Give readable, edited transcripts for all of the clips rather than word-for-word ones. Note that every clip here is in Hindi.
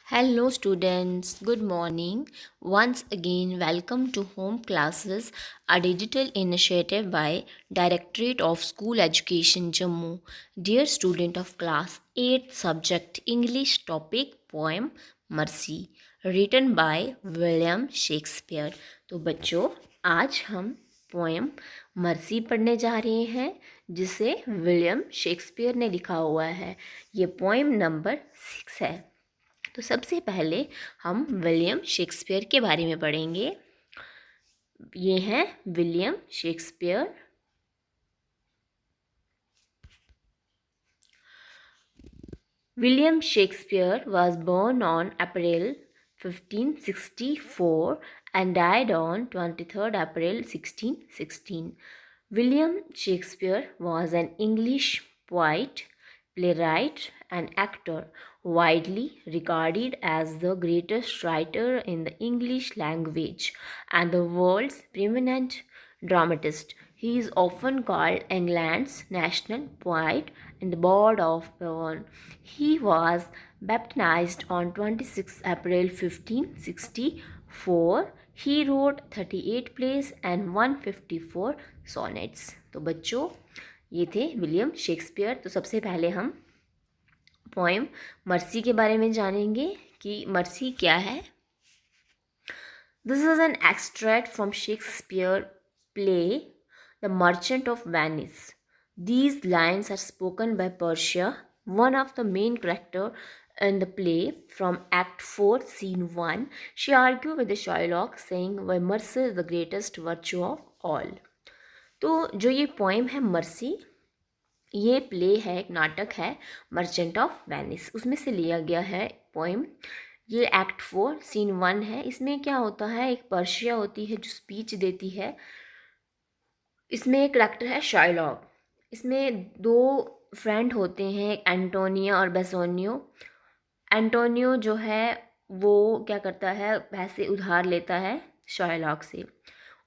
Hello, students. Good morning. Once again, welcome to Home Classes, a digital initiative by Directorate of School Education, Jammu. Dear student of class 8, subject English, topic poem Mercy, written by William Shakespeare. तो बच्चों, आज हम पोएम मर्सी पढ़ने जा रहे हैं जिसे विलियम शेक्सपियर ने लिखा हुआ है। ये पोएम नंबर 6 है। तो सबसे पहले हम विलियम शेक्सपियर के बारे में पढ़ेंगे। ये हैं William Shakespeare. William Shakespeare was born on April 1564 and died on 23rd April 1616. William Shakespeare was an English poet, playwright, and actor, widely regarded as the greatest writer in the English language and the world's preeminent dramatist. He is often called England's national poet and the bard of Avon. He was baptized on 26 April 1564. He wrote 38 plays and 154 sonnets. तो बच्चों, ये थे विलियम शेक्सपियर। तो सबसे पहले हम पोएम मर्सी के बारे में जानेंगे कि मर्सी क्या है। This is an extract from Shakespeare play The Merchant of Venice. These lines are spoken by Portia, one of the main characters in the play. From Act 4, Scene 1, she argues with the Shylock, saying, "Why mercy is the greatest virtue of all." तो जो ये पोएम है मर्सी, ये प्ले है, एक नाटक है मर्चेंट ऑफ वेनिस, उसमें से लिया गया है पोएम। ये एक्ट 4 सीन 1 है। इसमें क्या होता है, एक पर्शिया होती है जो स्पीच देती है। इसमें एक करेक्टर है शाइलॉक। इसमें दो फ्रेंड होते हैं, एंटोनिया और बेसोनियो। एंटोनियो जो है वो क्या करता है, पैसे उधार लेता है शाइलॉक से।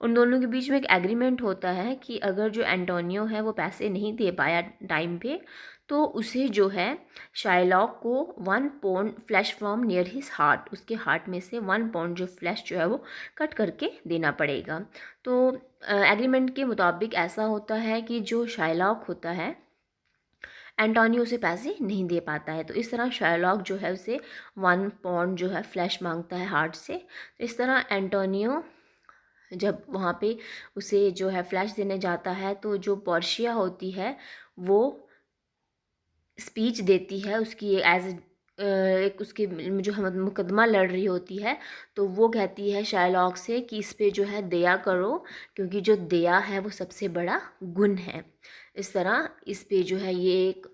उन दोनों के बीच में एक एग्रीमेंट होता है कि अगर जो एंटोनियो है वो पैसे नहीं दे पाया टाइम पे, तो उसे जो है शाइलॉक को 1 pound flash from near his heart, उसके हार्ट में से 1 पाउंड जो फ्लैश जो है वो कट करके देना पड़ेगा। तो एग्रीमेंट के मुताबिक ऐसा होता है कि जो शाइलॉक होता है, एंटोनियो उसे पैसे नहीं दे पाता है। तो इस तरह शाइलॉक जो है उसे 1 पाउंड जो है फ्लैश मांगता है हार्ट से। तो इस तरह एंटोनियो जब वहाँ पे उसे जो है फ्लैश देने जाता है, तो जो पोर्शिया होती है वो स्पीच देती है उसकी एज एक उसके जो हम मुकदमा लड़ रही होती है। तो वो कहती है शाइलॉक से कि इस पे जो है दया करो, क्योंकि जो दया है वो सबसे बड़ा गुण है। इस तरह इस पे जो है ये एक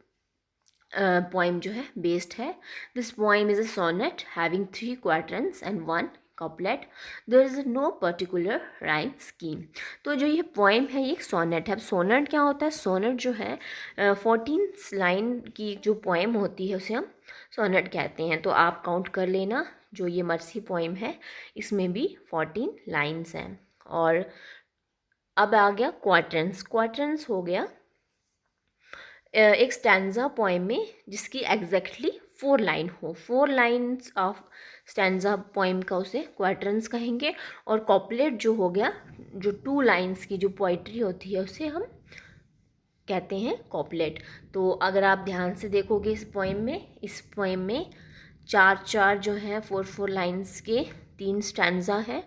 पोइम जो है बेस्ड है। This poem is a sonnet having 3 quatrains and 1 couplet. There is no particular rhyme scheme. तो जो ये पोइम है ये एक सोनेट है। अब सोनेट क्या होता है, सोनेट जो है 14 लाइन की जो पोइम होती है उसे हम सोनेट कहते हैं। तो आप काउंट कर लेना, जो ये मर्सी पोइम है इसमें भी 14 लाइन्स हैं। और अब आ गया क्वार्टरन्स। क्वार्टरन्स हो गया एक स्टैंजा पोएम में जिसकी एग्जैक्टली 4 लाइन हो। 4 लाइन्स ऑफ स्टैंजा पोएम का उसे क्वार्टरन्स कहेंगे। और कॉपलेट जो हो गया, जो 2 लाइन्स की जो पोइट्री होती है उसे हम कहते हैं कॉपलेट। तो अगर आप ध्यान से देखोगे इस पोएम में 4 जो हैं 4 लाइन्स के 3 स्टैंजा है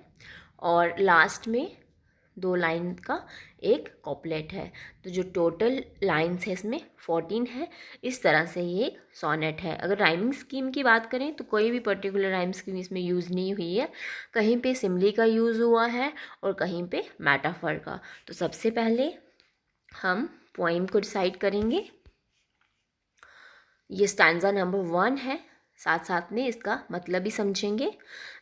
और लास्ट में 2 लाइन का एक कॉपलेट है। तो जो टोटल लाइन्स है इसमें 14 है। इस तरह से ये एक सोनेट है। अगर राइमिंग स्कीम की बात करें तो कोई भी पर्टिकुलर राइम स्कीम इसमें यूज़ नहीं हुई है। कहीं पे सिमली का यूज़ हुआ है और कहीं पे मेटाफर का। तो सबसे पहले हम पोइम को डिसाइड करेंगे। ये स्टैंजा नंबर 1 है, साथ साथ में इसका मतलब भी समझेंगे।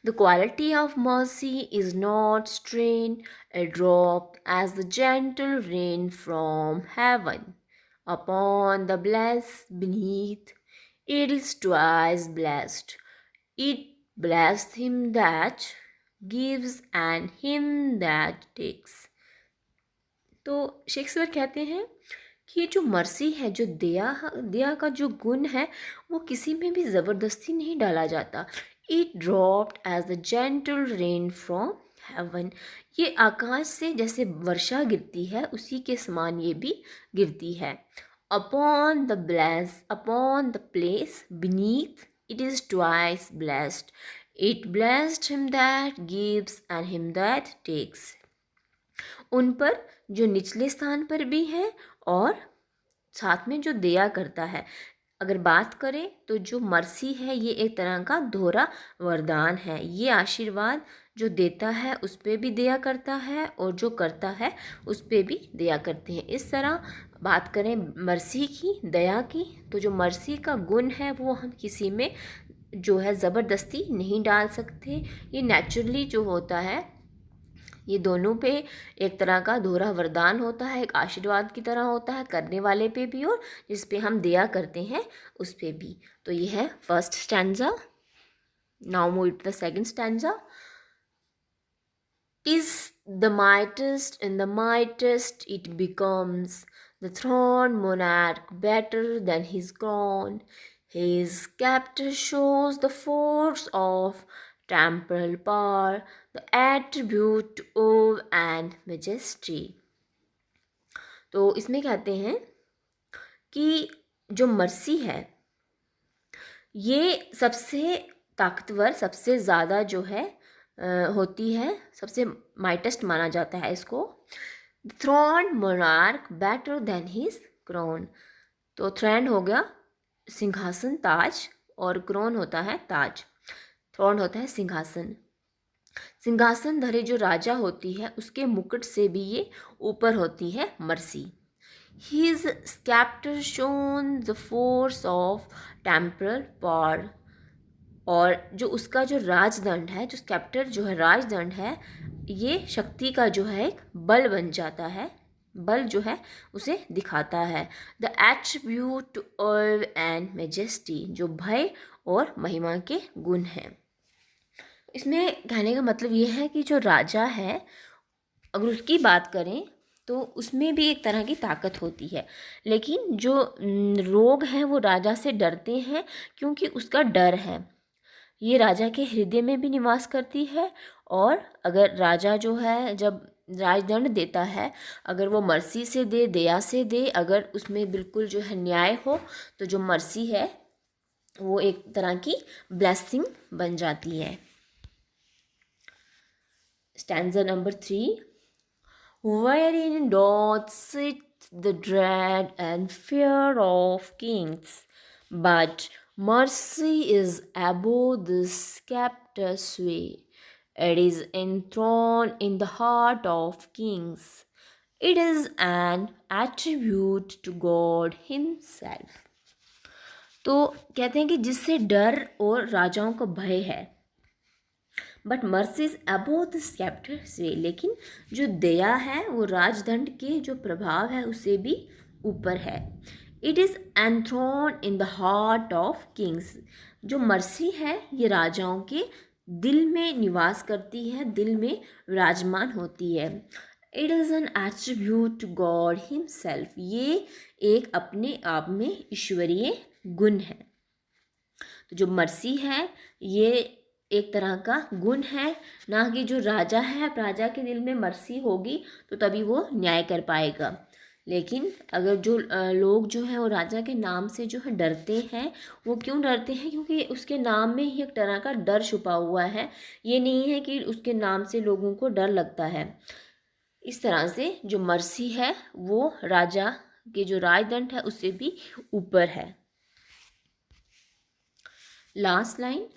The quality of mercy is not strain a drop as the gentle rain from heaven upon the blessed beneath. It is twice blessed. It blessed him that gives and him that takes. तो शेक्सपियर कहते हैं कि ये जो मर्सी है, जो दया दया का जो गुण है, वो किसी में भी ज़बरदस्ती नहीं डाला जाता। It dropped as the gentle rain from heaven. ये आकाश से जैसे वर्षा गिरती है, उसी के समान ये भी गिरती है। Upon the place beneath it is twice blessed. It blessed him that gives and him that takes. उन पर जो निचले स्थान पर भी है और साथ में जो दया करता है। अगर बात करें तो जो मर्सी है ये एक तरह का दोहरा वरदान है। ये आशीर्वाद जो देता है उस पर भी दया करता है और जो करता है उस पर भी दया करते हैं। इस तरह बात करें मर्सी की, दया की, तो जो मर्सी का गुण है वो हम किसी में जो है ज़बरदस्ती नहीं डाल सकते। ये नेचुरली जो होता है, ये दोनों पे एक तरह का दोहरा वरदान होता है, एक आशीर्वाद की तरह होता है, करने वाले पे भी और जिस पे हम दया करते हैं उस पे भी। तो ये है first stanza. Now move to the second stanza. Is the mightiest in the mightiest it becomes, the throned monarch better than his crown. His scepter shows the force of temporal power, the attribute of and majesty. तो इसमें कहते हैं कि जो मर्सी है ये सबसे ताकतवर, सबसे ज़्यादा जो है होती है, सबसे माइटेस्ट माना जाता है इसको। Throne monarch better than his crown. तो थ्रोन हो गया सिंहासन, ताज, और क्रोन होता है ताज। थ्रोन होता है सिंहासन। सिंहासन धरे जो राजा होती है उसके मुकुट से भी ये ऊपर होती है mercy. His sceptre shows the force of temporal power. और जो उसका जो राजदंड है, जो स्कैप्टर जो है राजदंड है, ये शक्ति का जो है एक बल बन जाता है, बल जो है उसे दिखाता है। The attribute of and majesty, जो भय और महिमा के गुण हैं। इसमें कहने का मतलब ये है कि जो राजा है अगर उसकी बात करें तो उसमें भी एक तरह की ताकत होती है, लेकिन जो लोग हैं वो राजा से डरते हैं क्योंकि उसका डर है। ये राजा के हृदय में भी निवास करती है। और अगर राजा जो है जब राजदंड देता है, अगर वो मर्सी से दे, दया से दे, अगर उसमें बिल्कुल जो है न्याय हो, तो जो मर्सी है वो एक तरह की ब्लेसिंग बन जाती है। Stanza number 3। Wherein doth sit the dread and fear of kings, but mercy is above this scepter sway. It is enthroned in the heart of kings. It is an attribute to God himself. तो कहते हैं कि जिससे डर और राजाओं का भय है, but mercy is above the sceptre से, लेकिन जो दया है वो राजदंड के जो प्रभाव है उससे भी ऊपर है। It is enthroned in the heart of kings. जो मर्सी है ये राजाओं के दिल में निवास करती है, दिल में विराजमान होती है। It is an attribute to God himself. ये एक अपने आप में ईश्वरीय गुण है। तो जो मर्सी है ये एक तरह का गुण है, ना कि जो राजा है, राजा के दिल में मर्सी होगी तो तभी वो न्याय कर पाएगा। लेकिन अगर जो लोग जो हैं वो राजा के नाम से जो है डरते हैं, वो क्यों डरते हैं? क्योंकि उसके नाम में ही एक तरह का डर छुपा हुआ है। ये नहीं है कि उसके नाम से लोगों को डर लगता है। इस तरह से जो मर्सी है वो राजा के जो राजदंड है उससे भी ऊपर है। Last line.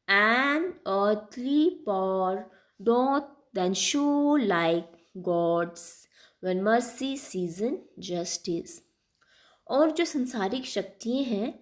An earthly power doth then show like God's when mercy season justice. और जो संसारिक शक्तियाँ हैं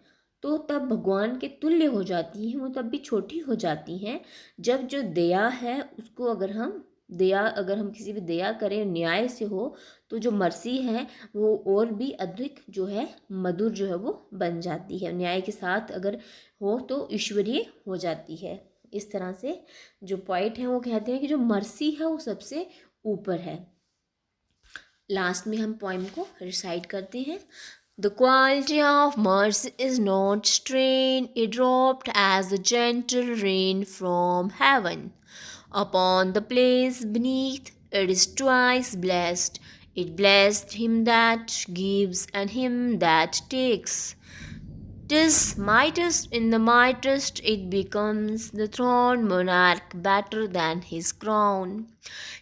तो तब भगवान के तुल्य हो जाती हैं, वो तब भी छोटी हो जाती हैं जब जो दया है उसको अगर हम किसी भी दया करें, न्याय से हो, तो जो मर्सी है वो और भी अधिक जो है मधुर जो है वो बन जाती है। न्याय के साथ अगर हो तो ईश्वरीय हो जाती है। इस तरह से जो पॉइंट है वो कहते हैं कि जो मर्सी है वो सबसे ऊपर है। लास्ट में हम पोइम को रिसाइट करते हैं। The quality of mercy is not strained, it dropped as a gentle rain from heaven. Upon the place beneath, it is twice blessed. It blessed him that gives and him that takes. 'Tis mightiest in the mightiest, it becomes the throned monarch better than his crown.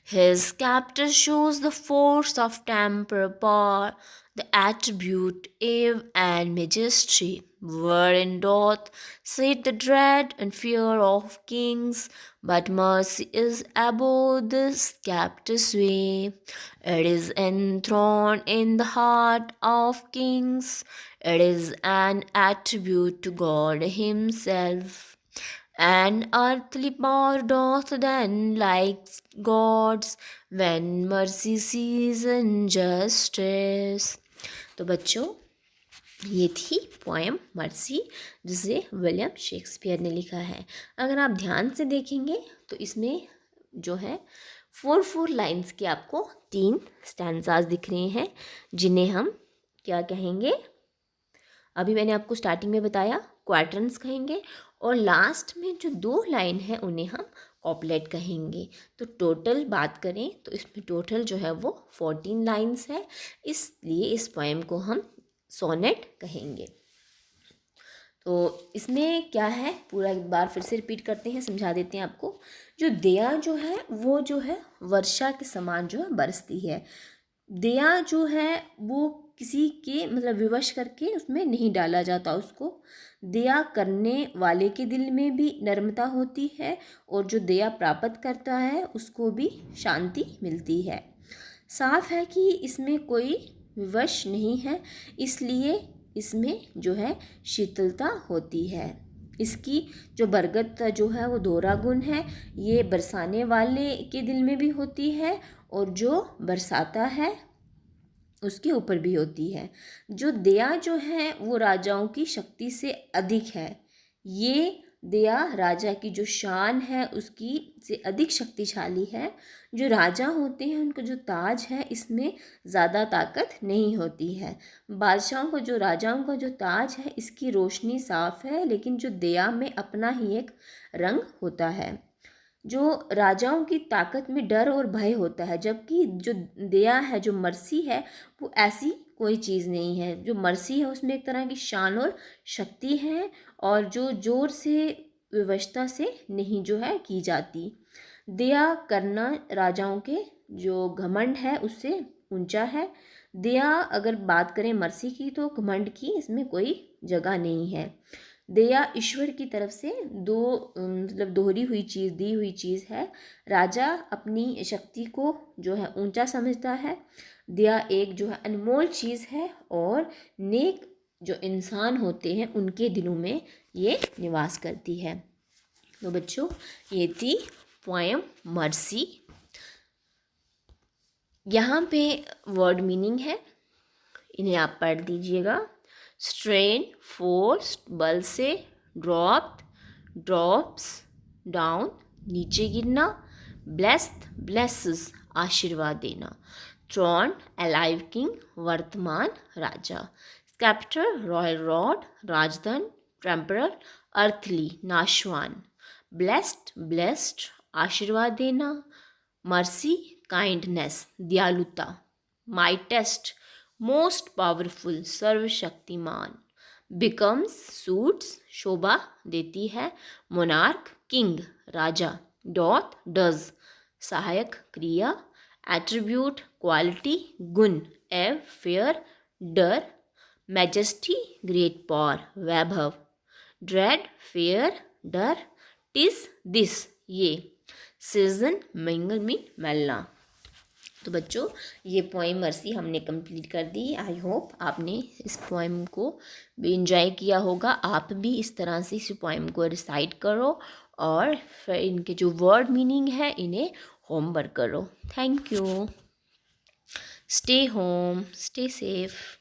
His sceptre shows the force of temporal power, the attribute, awe, and majesty, wherein doth sit the dread and fear of kings. But mercy is above this sceptre's way. It is enthroned in the heart of kings. It is an attribute to God Himself. And earthly power doth then, like God's, when mercy sees injustice. तो बच्चों, ये थी पोएम मर्सी, जिसे विलियम शेक्सपियर ने लिखा है। अगर आप ध्यान से देखेंगे तो इसमें जो है 4 लाइन्स के आपको 3 स्टैंजास दिख रहे हैं, जिन्हें हम क्या कहेंगे, अभी मैंने आपको स्टार्टिंग में बताया क्वार्टरन्स कहेंगे, और लास्ट में जो 2 लाइन है उन्हें हम कॉपलेट कहेंगे। तो टोटल बात करें तो इसमें टोटल जो है वो 14 लाइन्स है, इसलिए इस पोएम को हम सोनेट कहेंगे। तो इसमें क्या है, पूरा एक बार फिर से रिपीट करते हैं, समझा देते हैं आपको। जो दया जो है वो जो है वर्षा के समान जो है बरसती है। दया जो है वो किसी के मतलब विवश करके उसमें नहीं डाला जाता उसको। दया करने वाले के दिल में भी नर्मता होती है, और जो दया प्राप्त करता है उसको भी शांति मिलती है। साफ है कि इसमें कोई विवश नहीं है, इसलिए इसमें जो है शीतलता होती है। इसकी जो बरगद जो है वो दोहरा गुण है, ये बरसाने वाले के दिल में भी होती है और जो बरसाता है उसके ऊपर भी होती है। जो दया जो है वो राजाओं की शक्ति से अधिक है। ये दया राजा की जो शान है उसकी से अधिक शक्तिशाली है। जो राजा होते हैं उनका जो ताज है इसमें ज़्यादा ताकत नहीं होती है। बादशाहों का जो राजाओं का जो ताज है इसकी रोशनी साफ है, लेकिन जो दया में अपना ही एक रंग होता है। जो राजाओं की ताकत में डर और भय होता है, जबकि जो दया है, जो मर्सी है, वो ऐसी कोई चीज़ नहीं है। जो मर्सी है उसमें एक तरह की शान और शक्ति है, और जो जोर से विवशता से नहीं जो है की जाती। दया करना राजाओं के जो घमंड है उससे ऊंचा है। दया अगर बात करें मर्सी की तो घमंड की इसमें कोई जगह नहीं है। दया ईश्वर की तरफ से मतलब दोहरी हुई चीज़, दी हुई चीज़ है। राजा अपनी शक्ति को जो है ऊंचा समझता है। दया एक जो है अनमोल चीज़ है, और नेक जो इंसान होते हैं उनके दिलों में ये निवास करती है। तो बच्चों, ये थी पोएम मर्सी। यहाँ पे वर्ड मीनिंग है, इन्हें आप पढ़ दीजिएगा। स्ट्रेन, फोर्स, बल से, ड्रॉप, ड्रॉप्स, डाउन, नीचे गिरना, ब्लेस्ड, ब्लेसेस, आशीर्वाद देना, थ्रोन, अलाइव किंग, वर्तमान राजा, स्कैप्टर, रॉयल रॉड, राजधन, टेम्परल, अर्थली, नाशवान, ब्लेस्ड, ब्लेस्ड, आशीर्वाद देना, मर्सी, काइंडनेस, दयालुता, माइटेस्ट, मोस्ट पावरफुल, सर्वशक्तिमान, बिकम्स, सूट्स, शोभा देती है, monarch, king, Raja, doth, does, सहायक क्रिया, एट्रीब्यूट, क्वालिटी, गुण, एव, फेयर, डर, मैजेस्टी, ग्रेट पावर, वैभव, ड्रेड, फेयर, डर, टिस, दिस, ये, सीजन, मिंगल मीन मिलना। तो बच्चों, ये पोएम मर्सी हमने कंप्लीट कर दी। आई होप आपने इस पोएम को भी इंजॉय किया होगा। आप भी इस तरह से इस पोएम को रिसाइट करो, और फिर इनके जो वर्ड मीनिंग है इन्हें होमवर्क करो। Thank you. Stay home, stay safe.